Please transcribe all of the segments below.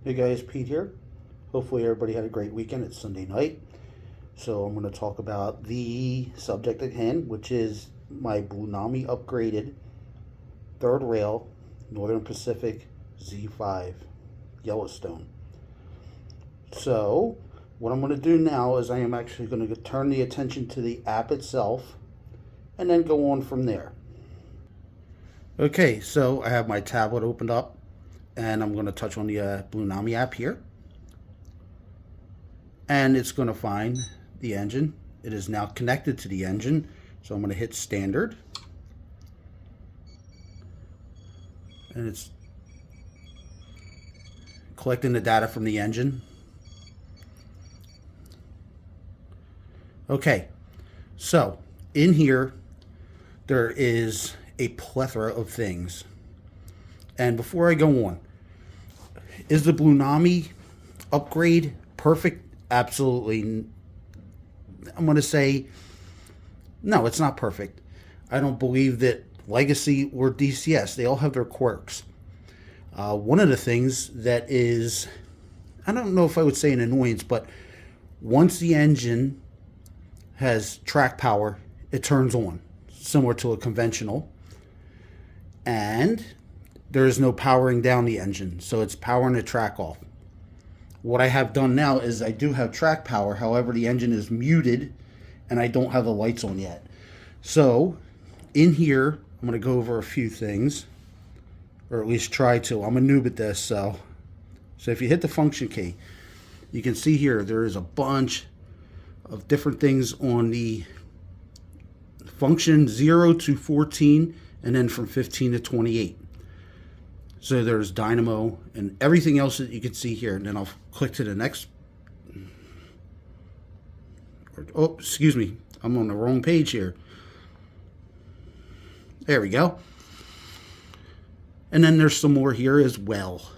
Hey guys, Pete here. Hopefully everybody had a great weekend. It's Sunday night. So I'm going to talk about the subject at hand, which is my Blunami upgraded third rail Northern Pacific Z5 Yellowstone. So what I'm going to do now is I am actually going to turn the attention to the app itself and then go on from there. Okay, so I have my tablet opened up and I'm going to touch on the Blunami app here. And it's going to find the engine. It is now connected to the engine. So I'm going to hit standard. And it's collecting the data from the engine. Okay, so in here there is a plethora of things. And before I go on, is the Blunami upgrade perfect? Absolutely. I'm going to say, no, it's not perfect. I don't believe that Legacy or DCS, they all have their quirks. One of the things that is, I don't know if I would say an annoyance, but once the engine has track power, it turns on, similar to a conventional. And there is no powering down the engine, so it's powering the track off. What I have done now is I do have track power, however the engine is muted and I don't have the lights on yet. So in here, I'm going to go over a few things, or at least try to. I'm a noob at this, so if you hit the function key, you can see here there is a bunch of different things on the function 0 to 14 and then from 15 to 28. So there's dynamo and everything else that you can see here. And then I'll click to the next. Oh, excuse me. I'm on the wrong page here. There we go. And then there's some more here as well.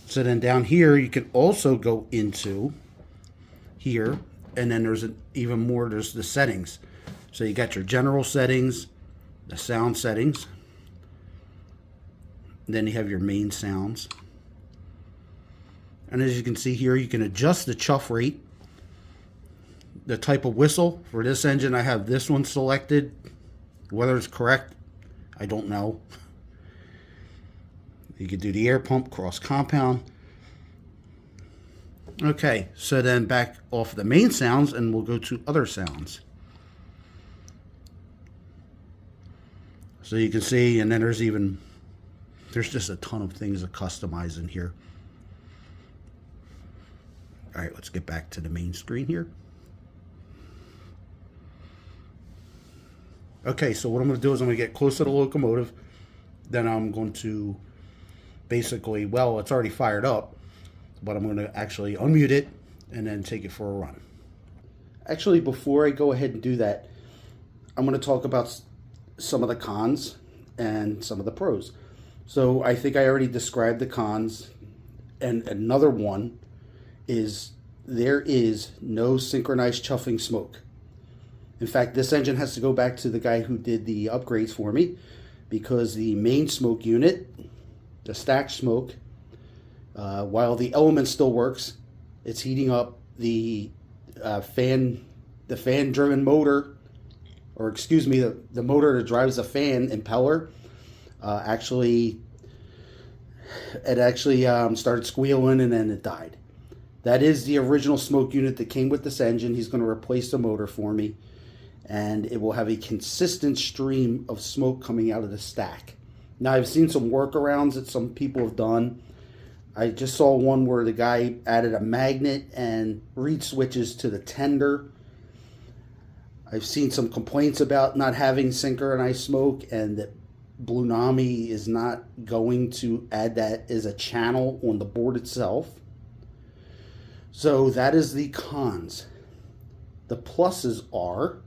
So then down here, you can also go into here. And then there's even more. There's the settings. So you got your general settings, the sound settings. Then you have your main sounds. And as you can see here, you can adjust the chuff rate. The type of whistle. For this engine, I have this one selected. Whether it's correct, I don't know. You can do the air pump, cross compound. Okay, so then back off the main sounds and we'll go to other sounds. So you can see, and then there's just a ton of things to customize in here. All right, let's get back to the main screen here. Okay, so what I'm going to do is I'm going to get close to the locomotive. Then I'm going to basically, well, it's already fired up, but I'm going to actually unmute it and then take it for a run. Actually, before I go ahead and do that, I'm going to talk about some of the cons and some of the pros. So I think I already described the cons, and another one is there is no synchronized chuffing smoke. In fact, this engine has to go back to the guy who did the upgrades for me, because the main smoke unit, the stack smoke, while the element still works, it's heating up the fan-driven motor, or excuse me, the motor that drives the fan impeller. It actually started squealing and then it died. That is the original smoke unit that came with this engine. He's going to replace the motor for me, and it will have a consistent stream of smoke coming out of the stack. Now, I've seen some workarounds that some people have done. I just saw one where the guy added a magnet and reed switches to the tender. I've seen some complaints about not having synchronized smoke, and that Blunami is not going to add that as a channel on the board itself. So that is the cons. The pluses are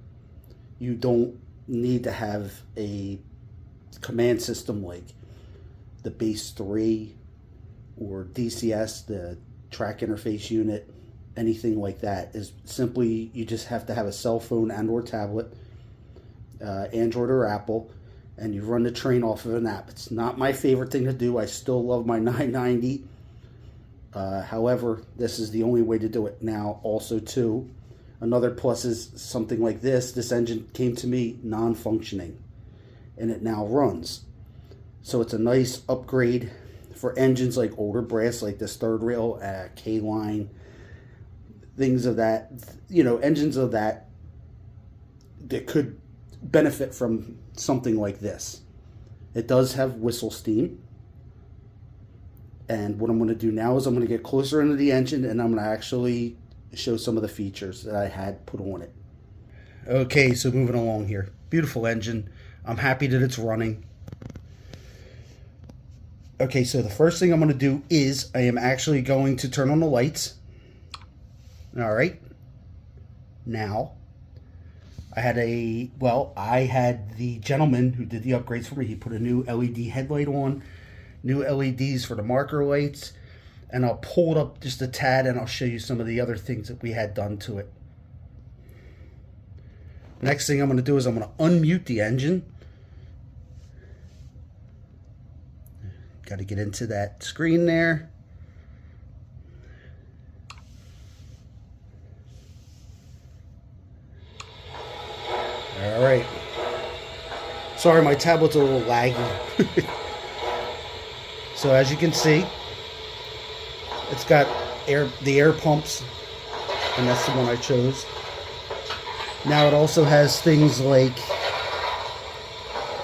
you don't need to have a command system like the Base 3 or DCS, the track interface unit, anything like that. Is simply you just have to have a cell phone and or tablet, Android or Apple, and you run the train off of an app. It's not my favorite thing to do. I still love my 990. However, this is the only way to do it. Now, also too, another plus is something like this. This engine came to me non-functioning, and it now runs. So it's a nice upgrade for engines like older brass, like this third rail, K-line, things of that, you know, engines of that could benefit from something like this. It does have whistle steam. And what I'm going to do now is I'm going to get closer into the engine, and I'm going to actually show some of the features that I had put on it. Okay, so moving along here. Beautiful engine. I'm happy that it's running. Okay, so the first thing I'm going to do is I am actually going to turn on the lights. All right. Now, I had the gentleman who did the upgrades for me. He put a new LED headlight on, new LEDs for the marker lights, and I'll pull it up just a tad and I'll show you some of the other things that we had done to it. Next thing I'm going to do is I'm going to unmute the engine. Got to get into that screen there. All right. Sorry, my tablet's a little laggy. So as you can see, it's got the air pumps, and that's the one I chose. Now it also has things like,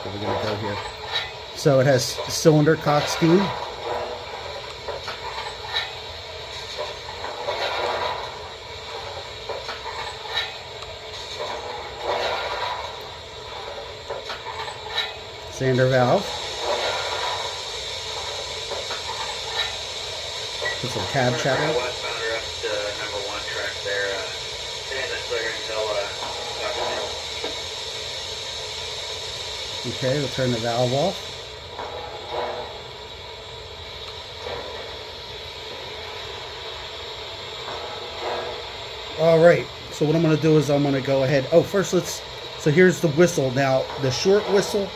where are we gonna go here? So it has cylinder cock steam. Sander valve. Put some cab chatter. Okay, we'll turn the valve off. All right, so what I'm going to do is I'm going to go ahead. Oh, first so here's the whistle. Now, the short whistle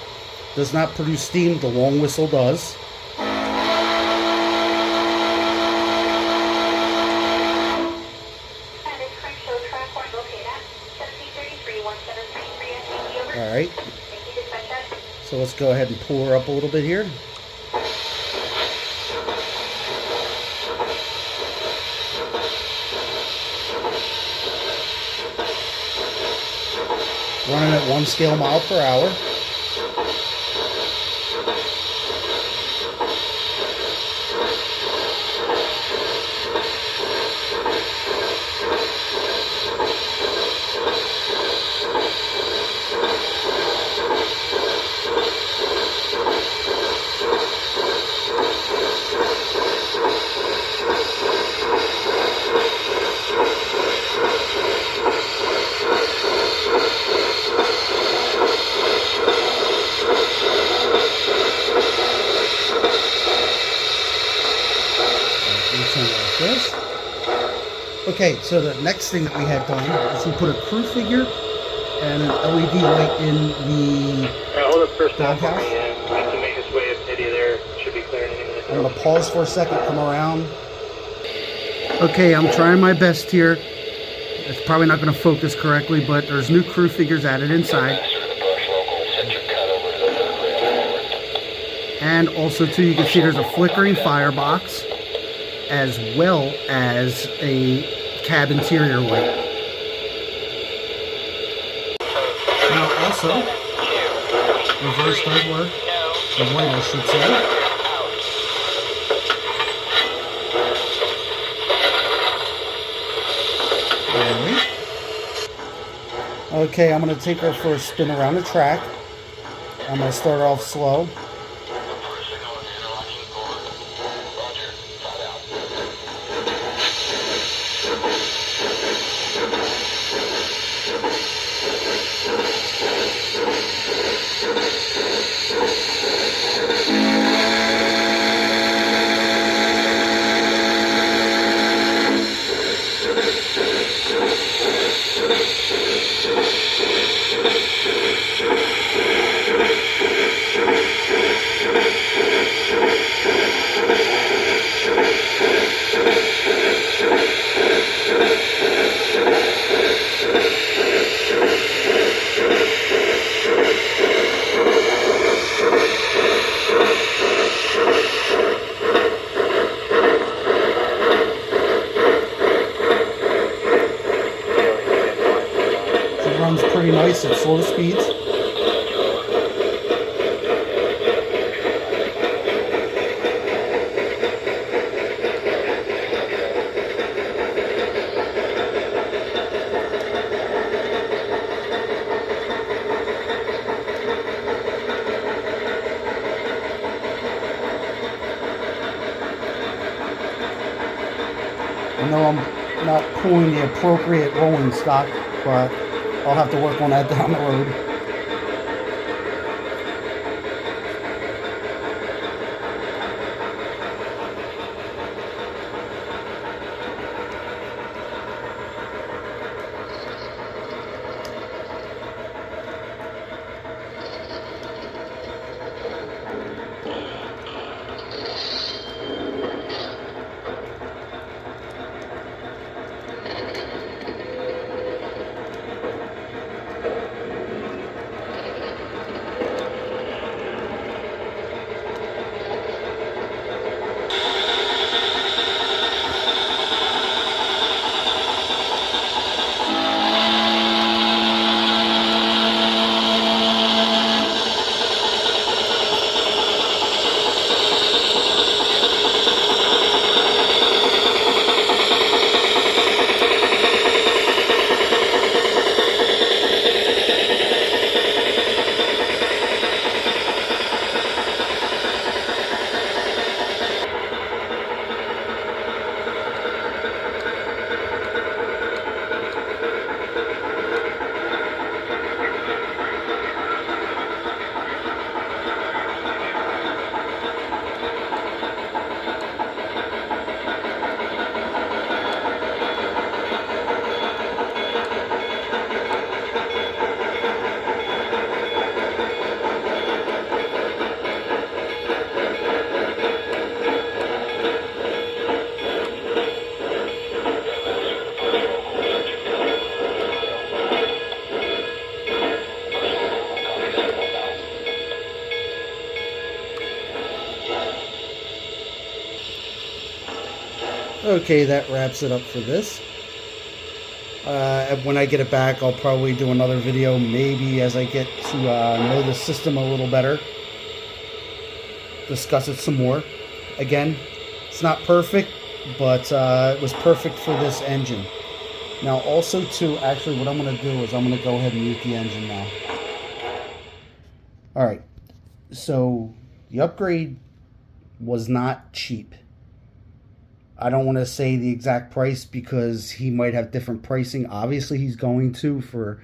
does not produce steam. The long whistle does. All right. So let's go ahead and pull her up a little bit here. Running at 1 scale mile per hour. Okay, so the next thing that we had done is we put a crew figure and an LED light in the doghouse. I'm going to pause for a second, come around. Okay, I'm trying my best here. It's probably not going to focus correctly, but there's new crew figures added inside. And also, too, you can see there's a flickering firebox, as well as a cab interior light. Now also, reverse does work. The light, I should say. Alright. Okay, I'm going to take her for a spin around the track. I'm going to start off slow. nice at slow speeds. I know I'm not pulling the appropriate rolling stock, but I'll have to work on that down the road. Okay, that wraps it up for this. When I get it back, I'll probably do another video, maybe as I get to know the system a little better. Discuss it some more. Again, it's not perfect, but it was perfect for this engine. Now, also, too, actually, what I'm going to do is I'm going to go ahead and mute the engine now. Alright, so the upgrade was not cheap. I don't want to say the exact price because he might have different pricing. Obviously, he's going to for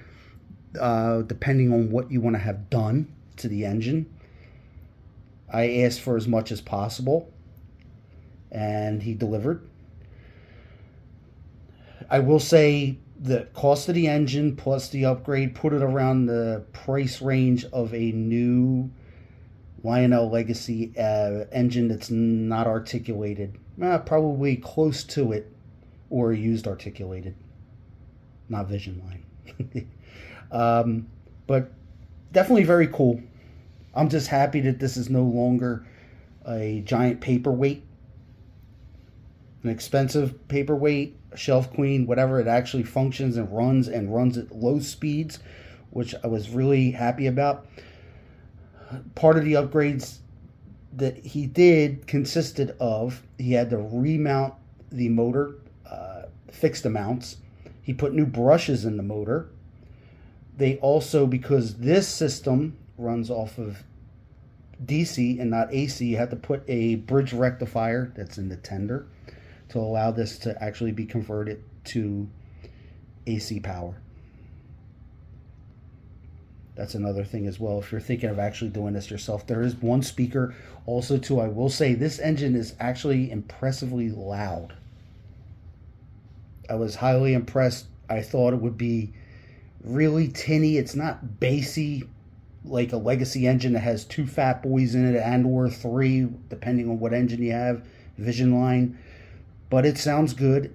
depending on what you want to have done to the engine. I asked for as much as possible, and he delivered. I will say the cost of the engine plus the upgrade put it around the price range of a new Lionel Legacy engine that's not articulated. Probably close to it, or used articulated, not Vision Line. But definitely very cool. I'm just happy that this is no longer a giant paperweight, an expensive paperweight, shelf queen, whatever. It actually functions and runs at low speeds, which I was really happy about. Part of the upgrades that he did consisted of, he had to remount the motor, fix the mounts. He put new brushes in the motor. They also, because this system runs off of DC and not AC, you have to put a bridge rectifier that's in the tender to allow this to actually be converted to AC power. That's another thing as well. If you're thinking of actually doing this yourself, there is one speaker. Also, too, I will say this engine is actually impressively loud. I was highly impressed. I thought it would be really tinny. It's not bassy like a Legacy engine that has 2 fat boys in it and or 3, depending on what engine you have, Vision Line. But it sounds good.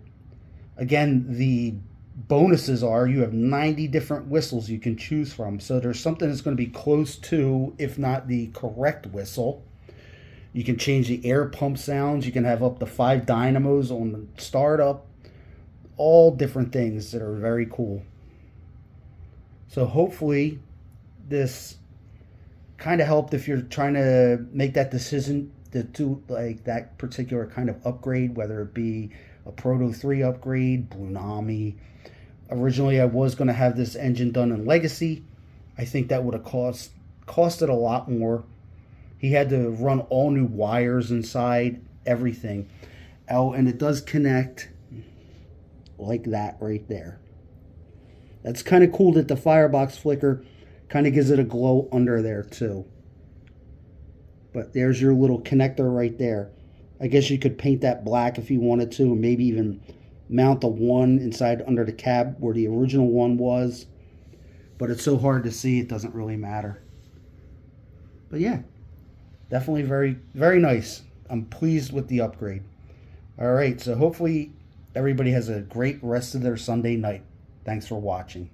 Again, the bonuses are you have 90 different whistles you can choose from. So there's something that's going to be close to, if not the correct whistle. You can change the air pump sounds. You can have up to 5 dynamos on the startup. All different things that are very cool. So hopefully this kind of helped if you're trying to make that decision to do like that particular kind of upgrade, whether it be a Proto 3 upgrade, Blunami. Originally I was going to have this engine done in Legacy. I think that would have costed a lot more. He had to run all new wires inside, everything. Oh, and it does connect like that right there. That's kind of cool that the firebox flicker kind of gives it a glow under there too. But there's your little connector right there. I guess you could paint that black if you wanted to, and maybe even mount the one inside under the cab where the original one was. But it's so hard to see, it doesn't really matter. But yeah, definitely very, very nice. I'm pleased with the upgrade. All right, so hopefully everybody has a great rest of their Sunday night. Thanks for watching.